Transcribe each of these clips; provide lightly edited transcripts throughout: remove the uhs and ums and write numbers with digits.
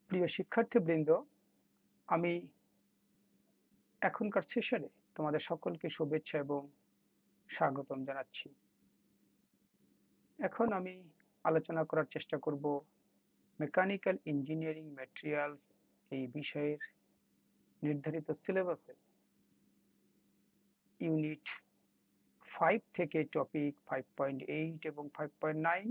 প্রিয় শিক্ষার্থীবৃন্দ, আমি এখনকার সেশনে তোমাদের সকলকে শুভেচ্ছা এবং স্বাগতম জানাচ্ছি। এখন আমি আলোচনা করার চেষ্টা করব মেকানিক্যাল ইঞ্জিনিয়ারিং ম্যাটেরিয়ালস এই বিষয়ের নির্ধারিত সিলেবাসে ইউনিট 5 থেকে টপিক 5.8 এবং 5.9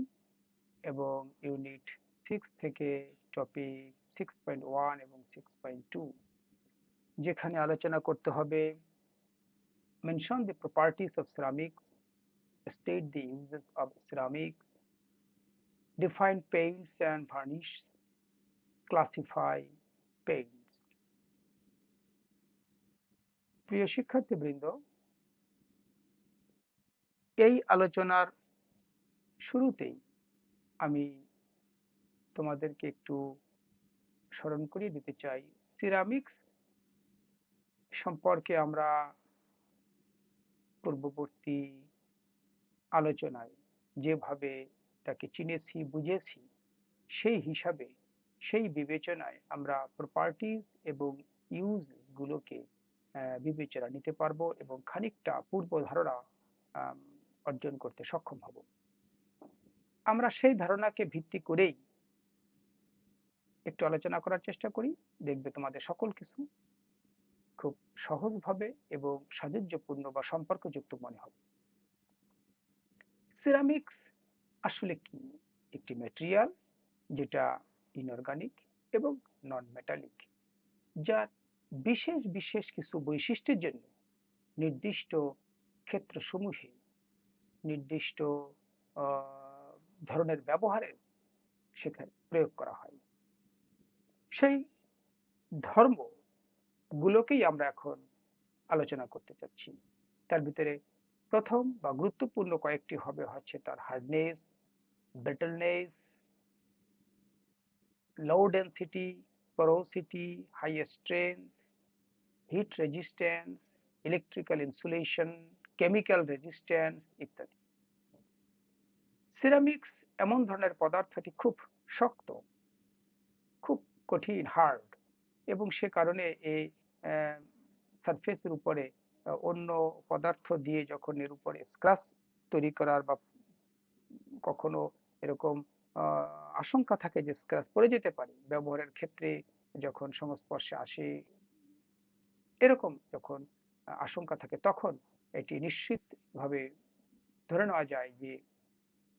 এবং ইউনিট 6 থেকে টপিক 6.1 এবং 6.2, যেখানে আলোচনা করতে হবে mention the properties of ceramics, state the uses of ceramics, define paints and varnish, classify paints. প্রিয় শিক্ষার্থীবৃন্দ, এই আলোচনার শুরুতেই আমি তোমাদেরকে একটু স্মরণ করিয়ে দিতে চাই সিরামিক্স সম্পর্কে আমরা পূর্ববর্তী আলোচনায় যেভাবে তাকে চিনেছি বুঝেছি সেই হিসাবে সেই বিবেচনায় আমরা প্রপার্টিজ এবং ইউজ গুলোকে বিবেচনা নিতে পারবো এবং খানিকটা পূর্ব ধারণা আম, অর্জন করতে সক্ষম হব। আমরা সেই ধারণাকে ভিত্তি করেই একটু আলোচনা করার চেষ্টা করি। দেখবে তোমাদের সকল কিছু খুব সহজভাবে এবং সাযুজ্যপূর্ণ বা সম্পর্কযুক্ত মনে হবে। সিরামিক্স আসলে কি? একটি ম্যাটেরিয়াল যেটা ইনঅর্গানিক এবং নন মেটালিক, যার বিশেষ বিশেষ কিছু বৈশিষ্ট্যের জন্য নির্দিষ্ট ক্ষেত্রসমূহে নির্দিষ্ট ধরনের ব্যবহারে সেখানে প্রয়োগ করা হয়। সেই ধর্ম গুলোকেই আমরা এখন আলোচনা করতে চাচ্ছি। তার ভিতরে প্রথম বা গুরুত্বপূর্ণ কয়েকটি হবে হচ্ছে তার hardness, brittleness, low density, porosity, high strength, heat resistance, electrical insulation, chemical resistance ইত্যাদি। সিরামিক্স এমন ধরনের পদার্থটি খুব শক্ত, খুব কঠিন, হার্ড, এবং সে কারণে এই সারফেসের উপরে অন্য পদার্থ দিয়ে যখন এর উপরে স্ক্র্যাচ তৈরি করার বা কখনো এরকম আশঙ্কা থাকে যে স্ক্র্যাচ পড়ে যেতে পারে ব্যবহারের ক্ষেত্রে, যখন সংস্পর্শে আসে এরকম যখন আশঙ্কা থাকে, তখন এটি নিশ্চিতভাবে ধরে নেওয়া যায় যে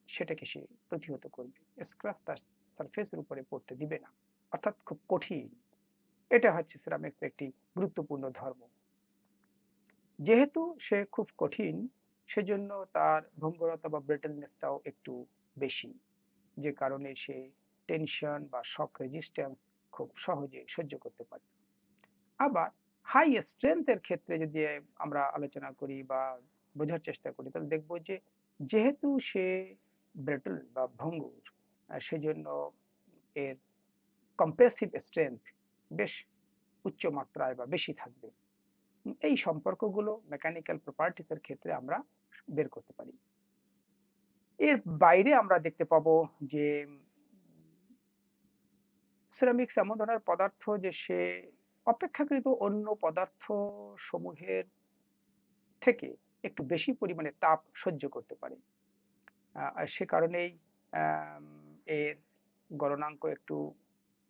সেটাকে সে প্রতিহত করবে, স্ক্র্যাচ তার সারফেসের উপরে পড়তে দিবে না, অর্থাৎ খুব কঠিন। এটা হচ্ছে সিরামিক্স একটি গুরুত্বপূর্ণ ধর্ম। যেহেতু সে খুব কঠিন, সেজন্য তার ভঙ্গুরতা বা ব্রিটলনেসটাও একটু বেশি, যে কারণে সে টেনশন বা শক রেজিস্ট্যান্স খুব সহজে সহ্য করতে পারে। আবার হাই স্ট্রেংথের ক্ষেত্রে যদি আমরা আলোচনা করি বা বোঝার চেষ্টা করি, তাহলে দেখবো যে যেহেতু সে ব্রিটল বা ভঙ্গুর, সেজন্য এর কম্প্রেসিভ স্ট্রেংথ বেশ উচ্চ মাত্রায় বা বেশি থাকবে। এই সম্পর্কগুলো মেকানিক্যাল প্রপার্টিস এর ক্ষেত্রে আমরা বের করতে পারি। এর বাইরে আমরা দেখতে পাবো যে সিরামিক্স এমন ধরনের পদার্থ যে সে অপেক্ষাকৃত অন্য পদার্থ সমূহের থেকে একটু বেশি পরিমাণে তাপ সহ্য করতে পারে। আর সে কারণেই আম, এর গলনাঙ্ক একটু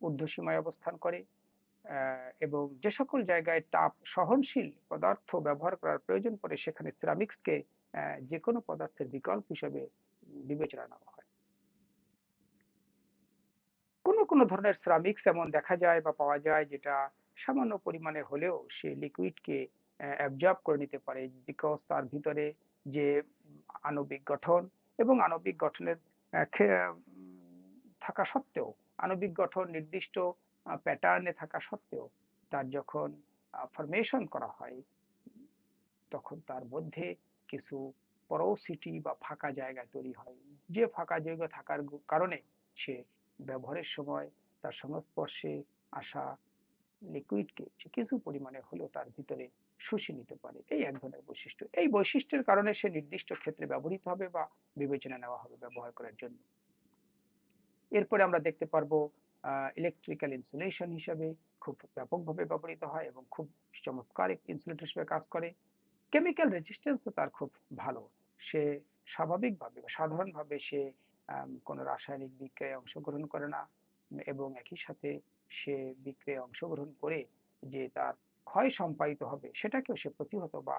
ঊর্ধ্বসীমায় অবস্থান করে, এবং যে সকল জায়গায় তাপ সহনশীল পদার্থ ব্যবহার করার প্রয়োজন পড়ে সেখানে সিরামিক্সকে যে কোনো পদার্থের বিকল্প হিসেবে বিবেচনা নেওয়া হয়। কোনো কোনো ধরনের সিরামিক্স এমন দেখা যায় বা পাওয়া যায় যেটা সামান্য পরিমাণে হলেও সে লিকুইডকে অ্যাবজর্ব করে নিতে পারে, বিকজ তার ভিতরে যে আণবিক গঠন এবং আণবিক গঠনের থাকা সত্ত্বেও, আণবিক গঠন নির্দিষ্ট প্যাটার্নে থাকা সত্ত্বেও, তার যখন ফরমেশন করা হয় তখন তার মধ্যে কিছু পরোসিটি বা ফাঁকা জায়গা তৈরি হয়, যে ফাঁকা জায়গা থাকার কারণে সে ব্যবহারের সময় তার সংস্পর্শে আসা লিকুইডকে সে কিছু পরিমাণে হলেও তার ভিতরে শুষে নিতে পারে। এই এক ধরনের বৈশিষ্ট্য, এই বৈশিষ্ট্যের কারণে সে নির্দিষ্ট ক্ষেত্রে ব্যবহৃত হবে বা বিবেচনা নেওয়া হবে ব্যবহার করার জন্য। এরপরে আমরা দেখতে পারবো ইলেকট্রিক্যাল ইনসুলেশন হিসেবে খুব ব্যাপকভাবে ব্যবহৃত হয় এবং খুব চমৎকার একটি ইনসুলেটর হিসেবে কাজ করে। কেমিক্যাল রেজিস্ট্যান্সও তার খুব ভালো। সে স্বাভাবিকভাবে বা সাধারণভাবে সে কোনো রাসায়নিক বিক্রিয়ায় অংশগ্রহণ করে না এবং একই সাথে সে বিক্রিয়ায় অংশগ্রহণ করে যে তার ক্ষয় সম্পাদিত হবে সেটাকেও সে প্রতিহত বা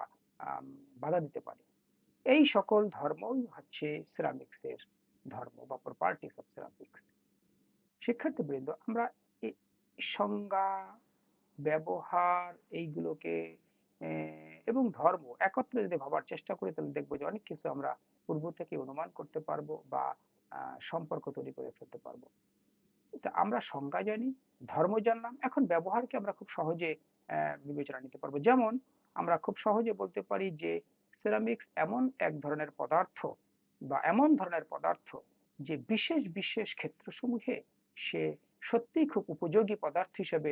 বাধা দিতে পারে। এই সকল ধর্মই হচ্ছে সেরামিক্সের ধর্ম বা প্রপার্টিস অফ সেরামিক্স। শিক্ষার্থীবৃন্দ, আমরা এই সংজ্ঞা, ব্যবহার এইগুলোকে এবং ধর্ম একত্রে যদি ভাবার চেষ্টা করি তাহলে দেখবো যে অনেক কিছু আমরা পূর্ব থেকে অনুমান করতে পারবো বা সম্পর্ক তৈরি করে ফেলতে পারবো। তা আমরা সংজ্ঞা জানি, ধর্ম জানলাম, এখন ব্যবহারকে আমরা খুব সহজে বিবেচনা নিতে পারবো। যেমন আমরা খুব সহজে বলতে পারি যে সেরামিক্স এমন এক ধরনের পদার্থ বা এমন ধরনের পদার্থ যে বিশেষ বিশেষ ক্ষেত্রসমূহে সে সত্যিই খুব উপযোগী পদার্থ হিসেবে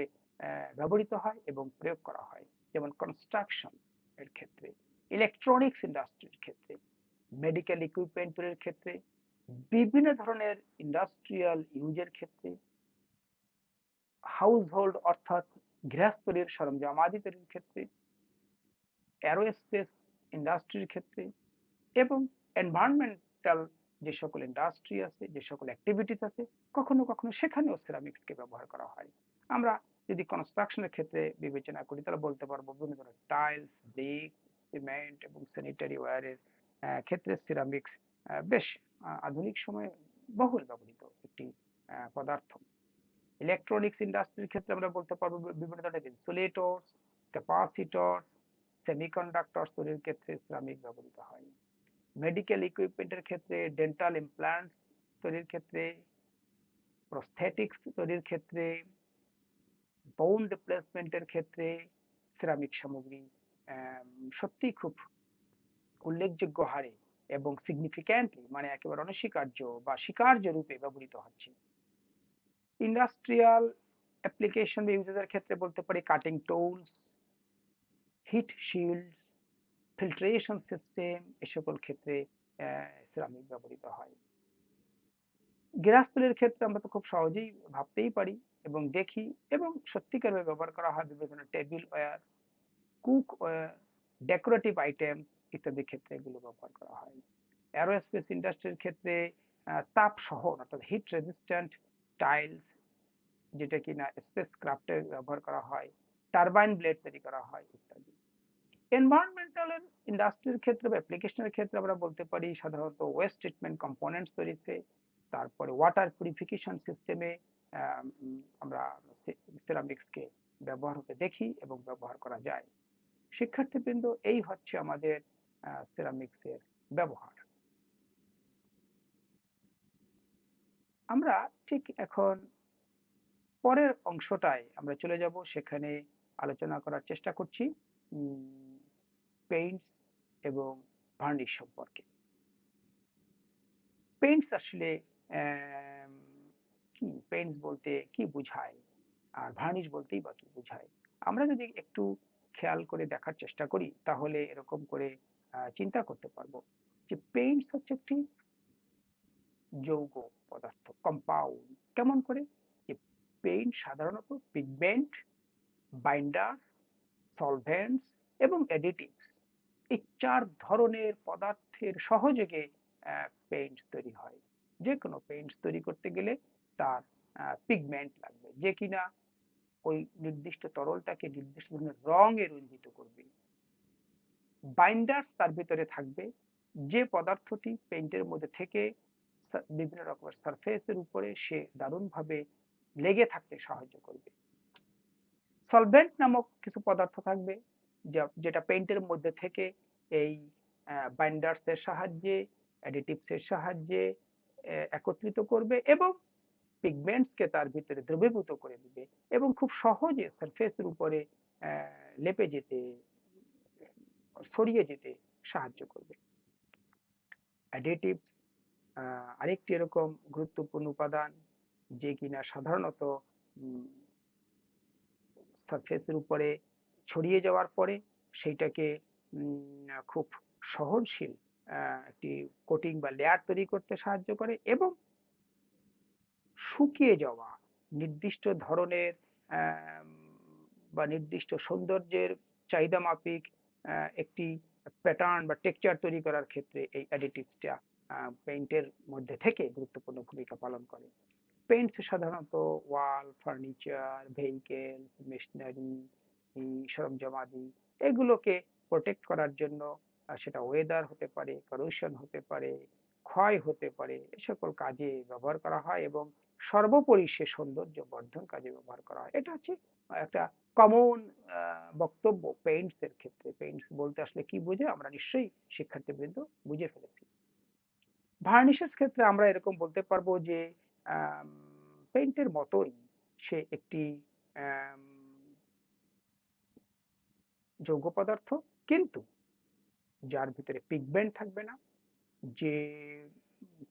ব্যবহৃত হয় এবং প্রয়োগ করা হয়। যেমন কনস্ট্রাকশন এর ক্ষেত্রে, ইলেকট্রনিক্স ইন্ডাস্ট্রির ক্ষেত্রে, মেডিকেল ইকুইপমেন্ট এর ক্ষেত্রে, বিভিন্ন ধরনের ইন্ডাস্ট্রিয়াল ইউজের ক্ষেত্রে, হাউসহোল্ড অর্থাৎ গৃহস্থলীর সরঞ্জামাদি তৈরির ক্ষেত্রে, অ্যারোস্পেস ইন্ডাস্ট্রির ক্ষেত্রে এবং এনভায়রনমেন্টাল যে সকল ইন্ডাস্ট্রি আছে, যে সকল অ্যাক্টিভিটিস আছে, কখনো কখনো সেখানেও সেরামিক্সকে ব্যবহার করা হয়। আমরা যদি কনস্ট্রাকশনের ক্ষেত্রে বিবেচনা করি তাহলে বলতে পারবো বিভিন্ন ধরনের টাইলস, ব্রিক, সিমেন্ট এবং স্যানিটারি ওয়্যারের ক্ষেত্রে সিরামিক্স বেশ আধুনিক সময়ে বহুল ব্যবহৃত একটি পদার্থ। ইলেকট্রনিক্স ইন্ডাস্ট্রির ক্ষেত্রে আমরা বলতে পারবো বিভিন্ন ধরনের ইনসুলেটরস, ক্যাপাসিটরস, সেমিকন্ডাক্টরস তৈরির ক্ষেত্রে সিরামিক ব্যবহৃত হয়। মেডিকেল ইকুইপমেন্টের ক্ষেত্রে, ডেন্টাল ইমপ্ল্যান্টস তৈরির ক্ষেত্রে, প্রস্থেটিক্স তৈরির ক্ষেত্রে, বোন রিপ্লেসমেন্টের ক্ষেত্রে সিরামিক সামগ্রী সত্যিই খুব উল্লেখযোগ্য হারে এবং সিগনিফিক্যান্টলি মানে একেবারে অনস্বীকার্য বা স্বীকার্য রূপে ব্যবহৃত হচ্ছে। ইন্ডাস্ট্রিয়াল অ্যাপ্লিকেশন বা ইউজেসের ক্ষেত্রে বলতে পারি cutting tools, heat shield, filtration system এ সকল ক্ষেত্রে সিরামিক ব্যবহৃত হয়। গৃহস্থলীর ক্ষেত্রে আমরা তো খুব সহজেই ভাবতেই পারি এবং দেখি এবং সত্যিকারভাবে ব্যবহার করা হয় বিভিন্ন tableware, cookware, decorative item ইত্যাদি ক্ষেত্রে এগুলো ব্যবহার করা হয়। অ্যারোস্পেস ইন্ডাস্ট্রির ক্ষেত্রে তাপ সহন অর্থাৎ হিট রেজিস্ট্যান্ট টাইলস যেটা কিনা স্পেস ক্রাফটে ব্যবহার করা হয়, টারবাইন ব্লেড তৈরি করা হয় ইত্যাদি। এনভায়রনমেন্টাল ইন্ডাস্ট্রির ক্ষেত্রে বা অ্যাপ্লিকেশনের ক্ষেত্রে আমরা বলতে পারি সাধারণত ওয়েস্ট ট্রিটমেন্ট কম্পোনেন্টস তৈরিতে, তারপরে ওয়াটার পিউরিফিকেশন সিস্টেমে আমরা সেরামিক্সকে ব্যবহার হতে দেখি এবং ব্যবহার করা যায়। শিক্ষার্থীবৃন্দ, এই হচ্ছে আমাদের সেরামিক্সের ব্যবহার। আমরা ঠিক এখন পরের অংশটায় আমরা চলে যাব, সেখানে আলোচনা করার চেষ্টা করছি পেইন্টস এবং ভার্নিশ সম্পর্কে। পেইন্টস আসলে কি, পেইন্টস বলতে কি বোঝায় আর ভার্নিশ বলতেই বা কি বোঝায়? আমরা যদি একটু খেয়াল করে দেখার চেষ্টা করি তাহলে এরকম করে চিন্তা করতে পারবো যে পেইন্টস হচ্ছে একটি যৌগ পদার্থ, কম্পাউন্ড। কেমন করে? যে পেইন্ট সাধারণত পিগমেন্ট, বাইন্ডার, সলভেন্টস এবং অ্যাডিটিভস এই 4 ধরনের পদার্থের সহযোগে পেইন্ট তৈরি হয়। যে কোনো পেইন্ট তৈরি করতে গেলে তার পিগমেন্ট লাগবে যে কিনা ওই নির্দিষ্ট তরলটাকে নির্দিষ্ট ধরনের রঙে রঞ্জিত করবে। বাইন্ডার তার ভিতরে থাকবে যে পদার্থটি পেইন্টের মধ্যে থেকে বিভিন্ন রকমের সারফেসের উপরে সে দারুণভাবে লেগে থাকতে সাহায্য করবে। সলভেন্ট নামক কিছু পদার্থ থাকবে যেটা পেইন্টের মধ্যে থেকে এই বাইন্ডার্স এর সাহায্যে, অ্যাডিটিভস এর সাহায্যে একত্রিত করবে এবং পিগমেন্টস কে তার ভিতরে দ্রবীভূত করে দিবে এবং খুব সহজে সারফেসের উপরে লেপে যেতে, ছড়িয়ে যেতে সাহায্য করবে। অ্যাডিটিভস আরেকটি এরকম গুরুত্বপূর্ণ উপাদান যে কিনা সাধারণত সারফেসের উপরে ছড়িয়ে যাওয়ার পরে সেইটাকে খুব সহনশীল একটি কোটিং বা লেয়ার তৈরি করতে সাহায্য করে এবং শুকিয়ে যাওয়া নির্দিষ্ট ধরনের আম, বা নির্দিষ্ট সৌন্দর্যের চাহিদা মাফিক একটি প্যাটার্ন বা টেক্সচার তৈরি করার ক্ষেত্রে এই অ্যাডিটিভসটা পেইন্টের মধ্যে থেকে গুরুত্বপূর্ণ ভূমিকা পালন করে। পেইন্টস সাধারণত ওয়াল, ফার্নিচার, ভেহিকেল, মেশিনারি, সরঞ্জামাদি এগুলোকে প্রোটেক্ট করার জন্য সেটা ওয়েদার হতে পারে, করোশন হতে পারে, ক্ষয় হতে পারে, এ সকল কাজে ব্যবহার করা হয় এবং সর্বোপরি সে সৌন্দর্য বর্ধন কাজে ব্যবহার করা হয়। এটা হচ্ছে একটা কমন বক্তব্য পেইন্টস এর ক্ষেত্রে। পেইন্টস বলতে আসলে কি বোঝে আমরা নিশ্চয়ই শিক্ষার্থীবৃন্দ বুঝে ফেলেছি। ভার্নিশের ক্ষেত্রে আমরা এরকম বলতে পারবো যে পেইন্টের মতোই সে একটি আম, যৌগ পদার্থ, কিন্তু যার ভিতরে পিগমেন্ট থাকবে না, যে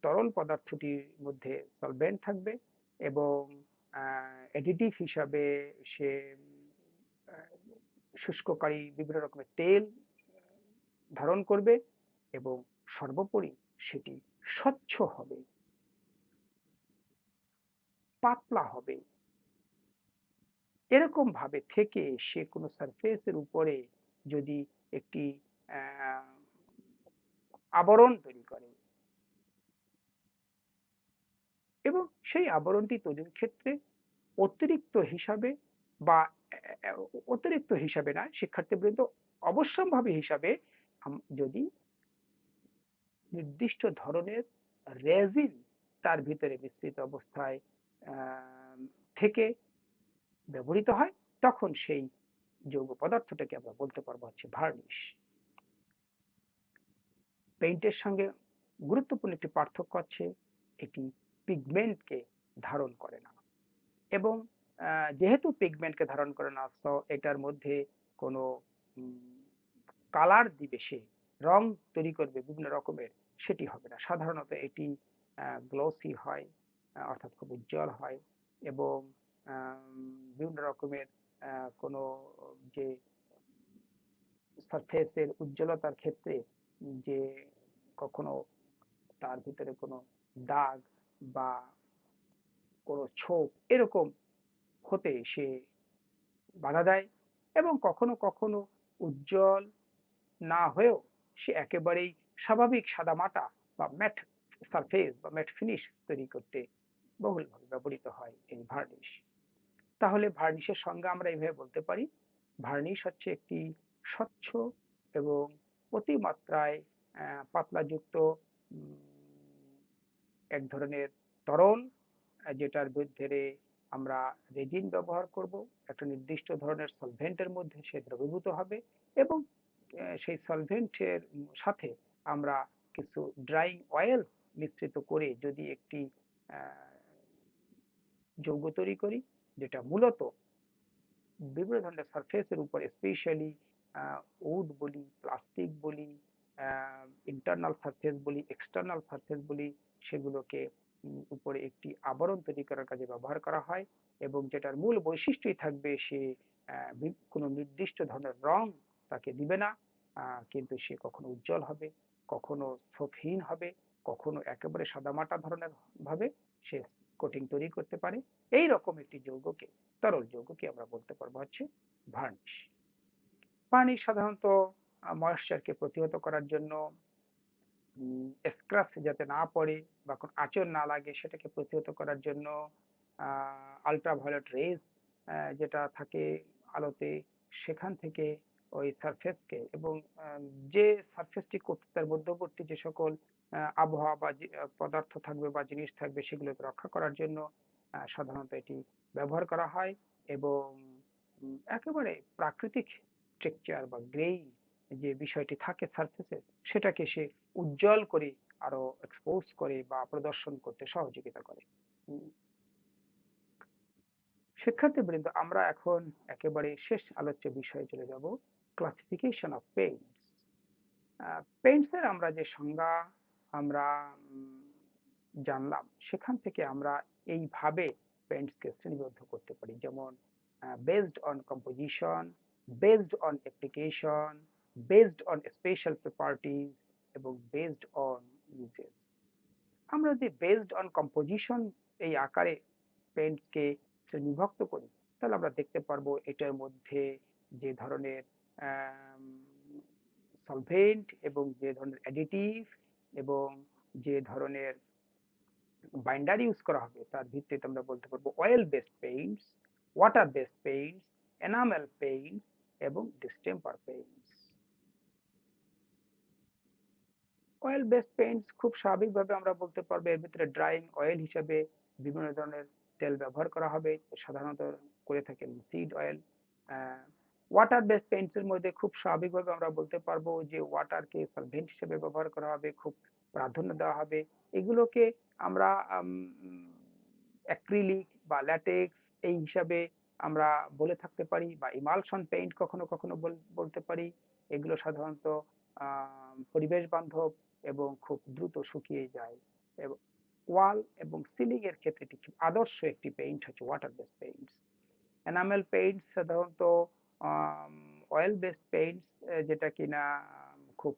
তরল পদার্থটির মধ্যে সলভেন্ট থাকবে এবং অ্যাডিটিভ হিসাবে সে আহ, শুষ্ককারী বিভিন্ন রকমের তেল ধারণ করবে এবং সর্বোপরি সেটি স্বচ্ছ হবে, পাতলা হবে, এরকম ভাবে থেকে সে কোনো সারফেসের উপরে যদি একটি আহ, আবরণ তৈরি করে এবং সেই আবরণটি তৈরির ক্ষেত্রে অতিরিক্ত হিসাবে বা অতিরিক্ত হিসাবে না শিক্ষার্থীবৃন্দ, অবশ্যম্ভাবী হিসাবে যদি নির্দিষ্ট ধরনের রেজিন তার ভিতরে মিশ্রিত অবস্থায় আহ, থেকে ব্যবহৃত হয়, তখন সেই যৌগ পদার্থটাকে আমরা বলতে পারবো হচ্ছে ভার্নিশ। পেইন্টের সঙ্গে গুরুত্বপূর্ণ একটি পার্থক্য হচ্ছে এটি পিগমেন্টকে ধারণ করে না এবং যেহেতু পিগমেন্টকে ধারণ করে না, তো এটার মধ্যে কোনো কালার দিবে, সে রং তৈরি করবে বিভিন্ন রকমের, সেটি হবে না। সাধারণত এটি গ্লসি হয়, অর্থাৎ খুব উজ্জ্বল হয় এবং বিভিন্ন রকমের কোনো যে সারফেসের উজ্জ্বলতার ক্ষেত্রে যে কখনো তার ভিতরে কোনো দাগ বা কোনো ছোপ এরকম হতে সে বাধা দেয় এবং কখনো কখনো উজ্জ্বল না হয়েও সে একেবারেই স্বাভাবিক সাদামাটা বা ম্যাট সারফেস বা ম্যাট ফিনিশ তৈরি করতে বহুলভাবে ব্যবহৃত হয় এই ভার্নিশ। তাহলে ভার্নিশের সংজ্ঞা আমরা এইভাবে বলতে পারি, ভার্নিশ হচ্ছে একটি স্বচ্ছ এবং অতিমাত্রায় পাতলাযুক্ত এক ধরনের তরল, যেটার ভিতরে আমরা রেজিন ব্যবহার করব, একটা নির্দিষ্ট ধরনের সলভেন্টের মধ্যে সে দ্রবীভূত হবে এবং সেই সলভেন্টের সাথে আমরা কিছু ড্রাইং অয়েল মিশ্রিত করে যদি একটি যৌগ তৈরি করি, যেটা মূলত বিভিন্ন ধরনের সারফেসের উপরে স্পেশালি উড বলি, প্লাস্টিক বলি, ইন্টারনাল সারফেস বলি, এক্সটার্নাল সারফেস বলি, সেগুলোকে উপরে একটি আবরণ তৈরি করার কাজে ব্যবহার করা হয় এবং যেটার মূল বৈশিষ্ট্যই থাকবে সে কোনো নির্দিষ্ট ধরনের রং তাকে দিবে না, কিন্তু সে কখনো উজ্জ্বল হবে, কখনো ছোপহীন হবে, কখনো একেবারে সাদামাটা ধরনের ভাবে সে কোটিং তৈরি করতে পারে। এই রকম একটি যৌগকে, তরল যৌগকে আমরা বলতে পারবো হচ্ছে ভার্নিশ। ভার্নিশ সাধারণত ময়েশ্চারকে প্রতিহত করার জন্য, স্ক্র্যাচ যাতে না পড়ে বা কোনো আঁচড় না লাগে সেটাকে প্রতিহত করার জন্য আল্ট্রাভায়োলেট রেজ যেটা থাকে আলোতে, সেখান থেকে ওই সারফেসকে এবং যে সারফেসটি করতে তার মধ্যবর্তী যে সকল আবহাওয়া বা পদার্থ থাকবে বা জিনিস থাকবে সেগুলোকে রক্ষা করার জন্য সাধারণত এটি ব্যবহার করা হয় এবং একেবারে প্রাকৃতিক টেক্সচার বা গ্রেইং যে বিষয়টি থাকে সারফেসে সেটাকে সে উজ্জ্বল করে আরো এক্সপোজ করে বা প্রদর্শন করতে সহযোগিতা করে। শিক্ষার্থীবৃন্দ, আমরা এখন একেবারে শেষ আলোচ্য বিষয়ে চলে যাব, ক্লাসিফিকেশন অফ পেইন্টস। পেইন্টস এর আমরা যে সংজ্ঞা আমরা জানলাম, সেখান থেকে আমরা এইভাবে পেইন্টসকে শ্রেণীবদ্ধ করতে পারি, যেমন based on composition, based on application, based on special properties এবং বেসড অন ইউজেস। আমরা যদি বেসড অন কম্পোজিশন এই আকারে পেইন্টসকে শ্রেণীবিভক্ত করি, তাহলে আমরা দেখতে পারবো এটার মধ্যে যে ধরনের সলভেন্ট এবং যে ধরনের অ্যাডিটিভ এবং যে ধরনের বাইন্ডার ইউজ করা হবে তার ভিত্তিতে আমরা বলতে পারবো oil based paints, water based paints, enamel paint এবং distemper paints. Oil based paints খুব স্বাভাবিকভাবে আমরা বলতে পারবো এর ভিতরে ড্রাইং অয়েল হিসেবে বিভিন্ন ধরনের তেল ব্যবহার করা হবে, সাধারণত করে থাকেন seed oil. Water based Paints এর মধ্যে খুব স্বাভাবিকভাবে আমরা বলতে পারবো যে ওয়াটারকে সলভেন্ট হিসেবে ব্যবহার করা হবে, খুব প্রাধান্য দেওয়া হবে। এগুলোকে আমরা অ্যাক্রিলিক বা ল্যাটেক্স এই হিসাবে আমরা বলে থাকতে পারি, বা ইমালশন পেইন্ট কখনো কখনো বলতে পারি। এগুলো সাধারণত পরিবেশ বান্ধব এবং খুব দ্রুত শুকিয়ে যায়। এবং ওয়াল এবং সিলিং এর ক্ষেত্রে এটি খুব আদর্শ একটি পেইন্ট হচ্ছে water based paints. Enamel Paints সাধারণত অয়েল বেসড পেইন্টস, যেটা কিনা খুব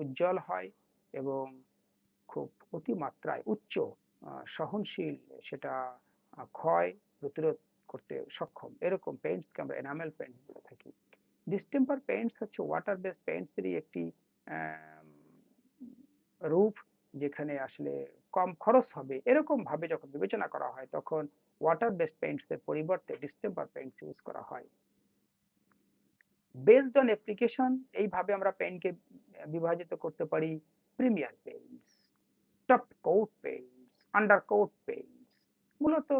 উজ্জ্বল হয় এবং খুব অতিমাত্রায় উচ্চ সহনশীল, সেটা ক্ষয় প্রতিরোধ করতে সক্ষম, এরকম পেইন্টসকে আমরা এনামেল পেইন্টস বলে থাকি। ডিস্টেম্পার পেইন্টস হচ্ছে ওয়াটার বেসড পেইন্টসেরই একটি রূপ, যেখানে আসলে কম খরচ হবে এরকম ভাবে যখন বিবেচনা করা হয় তখন ওয়াটার বেসড পেইন্টস এর পরিবর্তে ডিস্টেম্পার পেইন্টস ইউজ করা হয়। বেসড অন অ্যাপ্লিকেশন এইভাবে আমরা পেইন্টকে বিভাজিত করতে পারি: premier paints, top coat paints, under coat paints. মূলত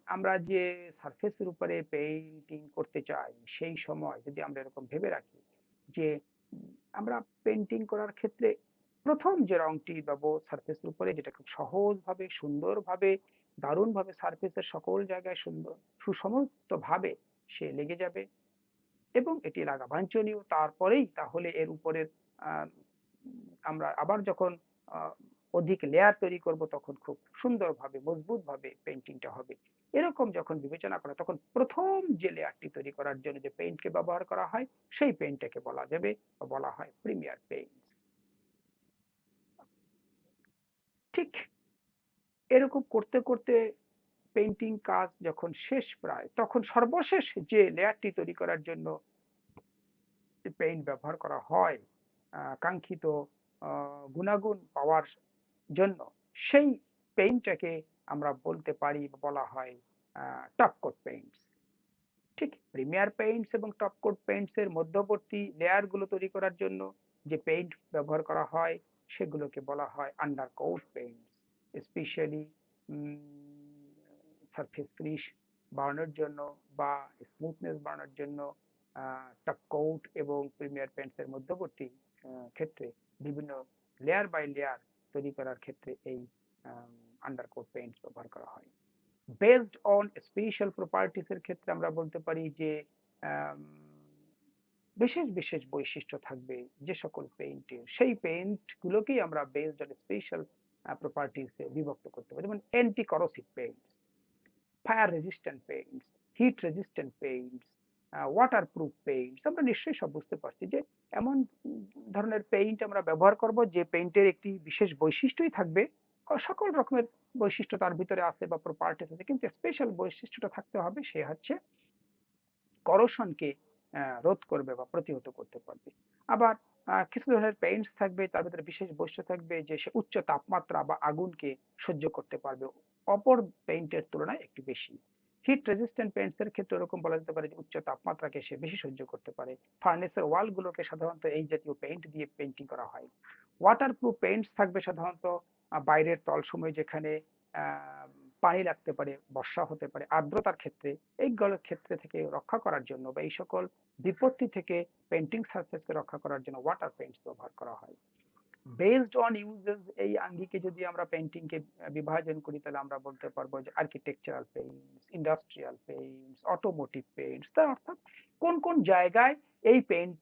আমরা যে সারফেসের উপরে পেইন্টিং করতে চাই সেই সময় যদি আমরা এরকম ভেবে রাখি যে আমরা পেইন্টিং করার ক্ষেত্রে প্রথম যে রংটি দেবো সারফেসের উপরে, যেটা খুব সহজভাবে সুন্দরভাবে দারুণভাবে সারফেসের সকল জায়গায় সুন্দর সুসমস্ত ভাবে সে লেগে যাবে এবং এটি লাগা বাঞ্ছনীয়, তারপরেই তাহলে এর উপরের আমরা আবার যখন অধিক লেয়ার তৈরি করব তখন খুব সুন্দরভাবে মজবুতভাবে পেইন্টিংটা হবে। এরকম যখন বিবেচনা করা তখন প্রথম যে লেয়ারটি তৈরি করার জন্য যে পেইন্টকে ব্যবহার করা হয় সেই পেইন্টটাকে বলা যাবে বা বলা হয় প্রিমিয়ার পেইন্ট। ঠিক এরকম করতে করতে পেইন্টিং কাজ যখন শেষ প্রায়, তখন সর্বশেষ যে লেয়ারটি তৈরি করার জন্য পেইন্ট ব্যবহার করা হয় কাঙ্ক্ষিত গুণাগুণ পাওয়ার জন্য, সেই পেইন্টটাকে আমরা বলতে পারি বলা হয় টপ কোট পেইন্টস। ঠিক প্রিমিয়ার পেইন্টস এবং টপ কোট পেইন্টস এর মধ্যবর্তী লেয়ার গুলো তৈরি করার জন্য যে পেইন্ট ব্যবহার করা হয় সেগুলোকে বলা হয় under coat paints. Specially surface finish বাড়ানোর জন্য বা স্মুথনেস বাড়ানোর জন্য টপ কোট এবং প্রিমিয়ার পেইন্টস এর মধ্যবর্তী ক্ষেত্রে বিভিন্ন লেয়ার বাই লেয়ার তৈরি করার ক্ষেত্রে এই আন্ডারকোট পেইন্টস ব্যবহার করা হয়। বেসড অন স্পেশাল প্রপার্টিস এর ক্ষেত্রে আমরা বলতে পারি যে বিশেষ বিশেষ বৈশিষ্ট্য থাকবে যে সকল পেইন্টের, সেই পেইন্ট গুলোকেই আমরা বেসড অন স্পেশাল প্রপার্টিস এ বিভক্ত করতে পারি। যেমন anti corrosive Paints, fire resistant Paints, hit resistant Paints, waterproof Paints. আমরা নিশ্চয়ই সব বুঝতে পারছি যে এমন ধরনের পেইন্ট আমরা ব্যবহার করব যে পেইন্টের একটি বিশেষ বৈশিষ্ট্যই থাকবে, সকল রকমের বৈশিষ্ট্য তার ভিতরে আছে বা প্রপার্টিস আছে, কিন্তু স্পেশাল বৈশিষ্ট্যটা থাকতে হবে, সে হচ্ছে করোশনকে রোধ করবে বা প্রতিহত করতে পারবে। আবার কিছু ধরনের পেইন্টস থাকবে তার ভিতরে বিশেষ বৈশিষ্ট্য থাকবে যে সে উচ্চ তাপমাত্রা বা আগুনকে সহ্য করতে পারবে অপর পেইন্টের তুলনায় একটু বেশি। হিট রেজিস্ট্যান্ট পেইন্টস এর ক্ষেত্রে এরকম বলা যেতে পারে যে উচ্চ তাপমাত্রাকে সে বেশি সহ্য করতে পারে। ফার্নেসের ওয়াল গুলোকে সাধারণত এই জাতীয় পেইন্ট দিয়ে পেইন্টিং করা হয়। ওয়াটারপ্রুফ পেইন্টস থাকবে সাধারণত বাইরের তলসময় যেখানে পানি লাগতে পারে, বর্ষা হতে পারে, আর্দ্রতার ক্ষেত্রে, এইগুলোর ক্ষেত্রে থেকে রক্ষা করার জন্য বা এই সকল বিপত্তি থেকে পেইন্টিং সারফেসকে রক্ষা করার জন্য ওয়াটার পেইন্টস ব্যবহার করা হয়। বেসড অন ইউজেস এই আঙ্গিকে যদি আমরা পেইন্টিং কে বিভাজন করি তাহলে আমরা বলতে পারবো যে architectural Paints, industrial Paints, automotive Paints. তার অর্থাৎ কোন কোন জায়গায় এই পেইন্ট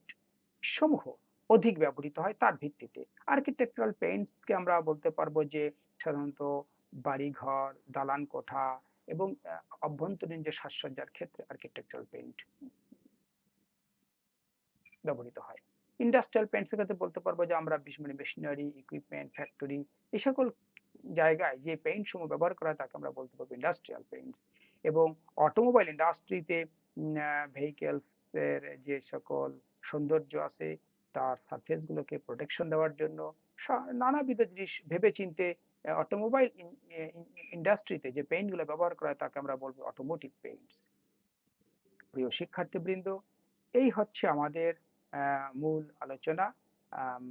সমূহ অধিক ব্যবহৃত হয় তার ভিত্তিতে। আর্কিটেকচারাল পেইন্টস কে আমরা বলতে পারবো যে সাধারণত বাড়িঘর, দালান কোঠা এবং অভ্যন্তরীণ যে সাজসজ্জার ক্ষেত্রে আর্কিটেকচারাল পেইন্ট ব্যবহৃত হয়। ইন্ডাস্ট্রিয়াল পেইন্টস এর ক্ষেত্রে বলতে পারবো যে আমরা মেশিনারি, ইকুইপমেন্ট, ফ্যাক্টরি এই সকল জায়গায় যে পেইন্ট সমূহ ব্যবহার করা হয় তাকে আমরা বলতে পারবো ইন্ডাস্ট্রিয়াল পেইন্ট। এবং অটোমোবাইল ইন্ডাস্ট্রিতে ভেহিকেলস এর যে সকল সৌন্দর্য আছে তার সারফেস গুলোকে প্রোটেকশন দেওয়ার জন্য নানাবিধ জিনিস ভেবেচিন্তে অটোমোবাইল ইন্ডাস্ট্রিতে যে পেইন্ট গুলো ব্যবহার করা হয় তাকে আমরা বলবো অটোমোটিভ পেইন্টস। প্রিয় শিক্ষার্থীবৃন্দ, এই হচ্ছে আমাদের মূল আলোচনা। আম,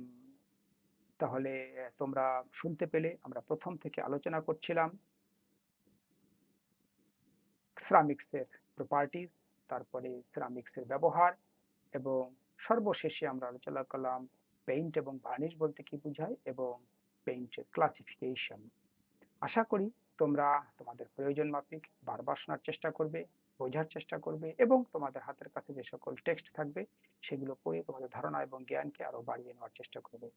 তাহলে তোমরা শুনতে পেলে আমরা প্রথম থেকে আলোচনা করছিলাম সিরামিক্স এর প্রপার্টিজ, তারপরে সিরামিক্স এর ব্যবহার, এবং সর্বশেষে আমরা আলোচনা করলাম পেইন্ট এবং ভার্নিশ বলতে কি বোঝায় এবং পেইন্টের ক্লাসিফিকেশন। আশা করি তোমরা তোমাদের প্রয়োজন মাফিক বারবার শোনার চেষ্টা করবে, বোঝার চেষ্টা করবে এবং তোমাদের হাতের কাছে যে সকল টেক্সট থাকবে সেগুলো পড়ে তোমাদের ধারণা এবং জ্ঞানকে আরো বাড়িয়ে নেওয়ার চেষ্টা করবে।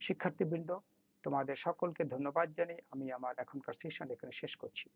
শিক্ষার্থীবৃন্দ, তোমাদের সকলকে ধন্যবাদ জানিয়ে আমি আমার এখনকার সেশন এখানে শেষ করছি।